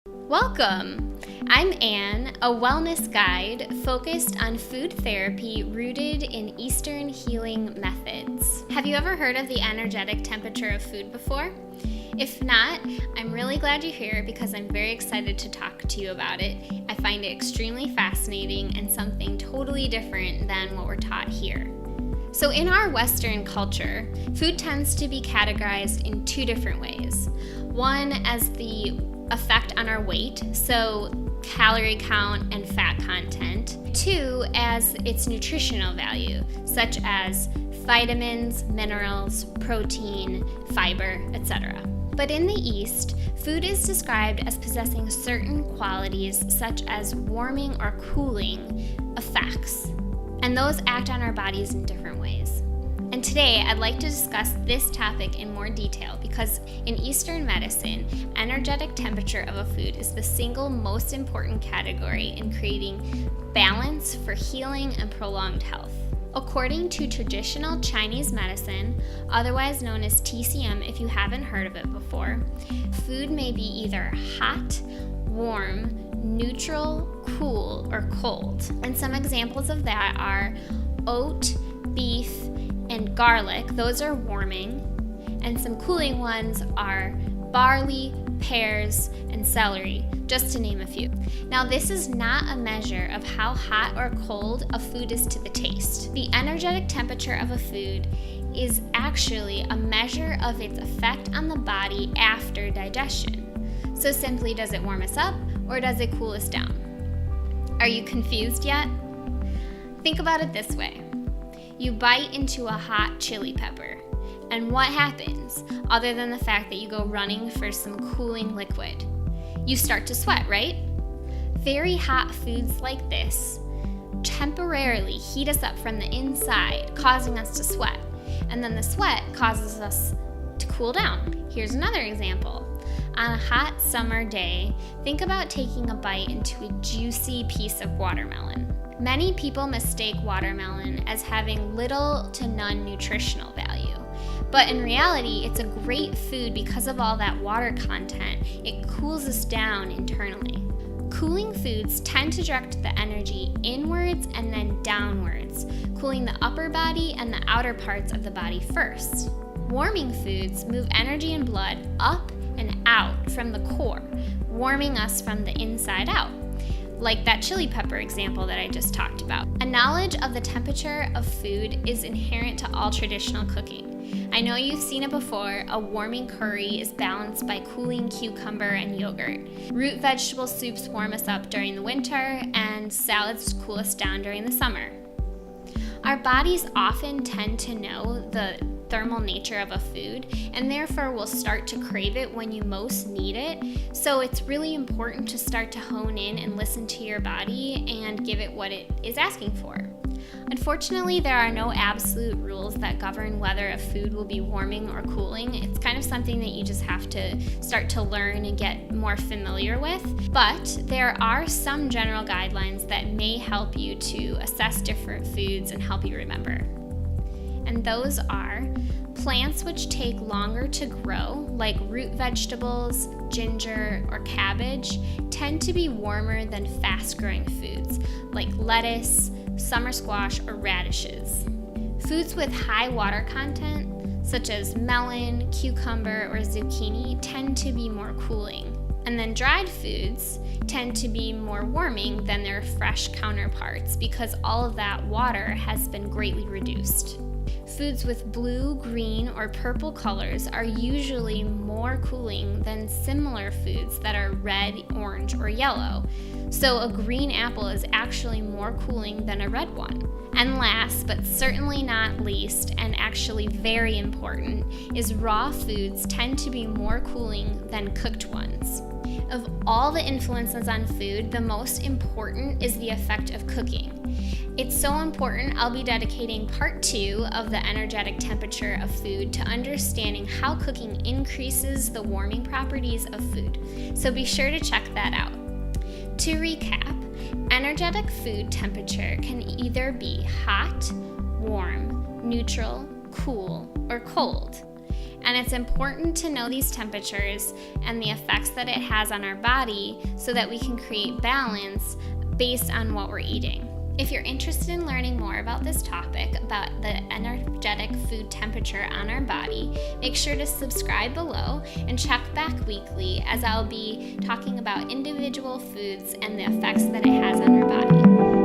Welcome! I'm Anne, a wellness guide focused on food therapy rooted in Eastern healing methods. Have you ever heard of the energetic temperature of food before? If not, I'm really glad you're here because I'm very excited to talk to you about it. I find it extremely fascinating and something totally different than what we're taught here. So in our Western culture, food tends to be categorized in two different ways. One as the effect on our weight, so calorie count and fat content. Two, as its nutritional value, such as vitamins, minerals, protein, fiber, etc. But in the East, food is described as possessing certain qualities such as warming or cooling effects, and those act on our bodies in different ways. And today, I'd like to discuss this topic in more detail because in Eastern medicine, energetic temperature of a food is the single most important category in creating balance for healing and prolonged health. According to traditional Chinese medicine, otherwise known as TCM if you haven't heard of it before, food may be either hot, warm, neutral, cool, or cold. And some examples of that are oat, beef, and garlic. Those are warming. And some cooling ones are barley, pears, and celery, just to name a few. Now, this is not a measure of how hot or cold a food is to the taste. The energetic temperature of a food is actually a measure of its effect on the body after digestion. So simply, does it warm us up or does it cool us down? Are you confused yet? Think about it this way. You bite into a hot chili pepper, and what happens other than the fact that you go running for some cooling liquid? You start to sweat, right? Very hot foods like this temporarily heat us up from the inside, causing us to sweat, and then the sweat causes us to cool down. Here's another example. On a hot summer day, think about taking a bite into a juicy piece of watermelon. Many people mistake watermelon as having little to none nutritional value, but in reality, it's a great food because of all that water content. It cools us down internally. Cooling foods tend to direct the energy inwards and then downwards, cooling the upper body and the outer parts of the body first. Warming foods move energy and blood up and out from the core, warming us from the inside out, like that chili pepper example that I just talked about. A knowledge of the temperature of food is inherent to all traditional cooking. I know you've seen it before. A warming curry is balanced by cooling cucumber and yogurt. Root vegetable soups warm us up during the winter, and salads cool us down during the summer. Our bodies often tend to know the thermal nature of a food, and therefore will start to crave it when you most need it. So it's really important to start to hone in and listen to your body and give it what it is asking for. Unfortunately, there are no absolute rules that govern whether a food will be warming or cooling. It's kind of something that you just have to start to learn and get more familiar with. But there are some general guidelines that may help you to assess different foods and help you remember. And those are plants which take longer to grow, like root vegetables, ginger, or cabbage, tend to be warmer than fast-growing foods, like lettuce, summer squash, or radishes. Foods with high water content, such as melon, cucumber, or zucchini, tend to be more cooling. And then dried foods tend to be more warming than their fresh counterparts because all of that water has been greatly reduced. Foods with blue, green, or purple colors are usually more cooling than similar foods that are red, orange, or yellow. So a green apple is actually more cooling than a red one. And last, but certainly not least, and actually very important, is raw foods tend to be more cooling than cooked ones. Of all the influences on food, the most important is the effect of cooking. It's so important, I'll be dedicating part 2 of the energetic temperature of food to understanding how cooking increases the warming properties of food. So be sure to check that out. To recap, energetic food temperature can either be hot, warm, neutral, cool, or cold. And it's important to know these temperatures and the effects that it has on our body so that we can create balance based on what we're eating. If you're interested in learning more about this topic, about the energetic food temperature on our body, make sure to subscribe below and check back weekly, as I'll be talking about individual foods and the effects that it has on our body.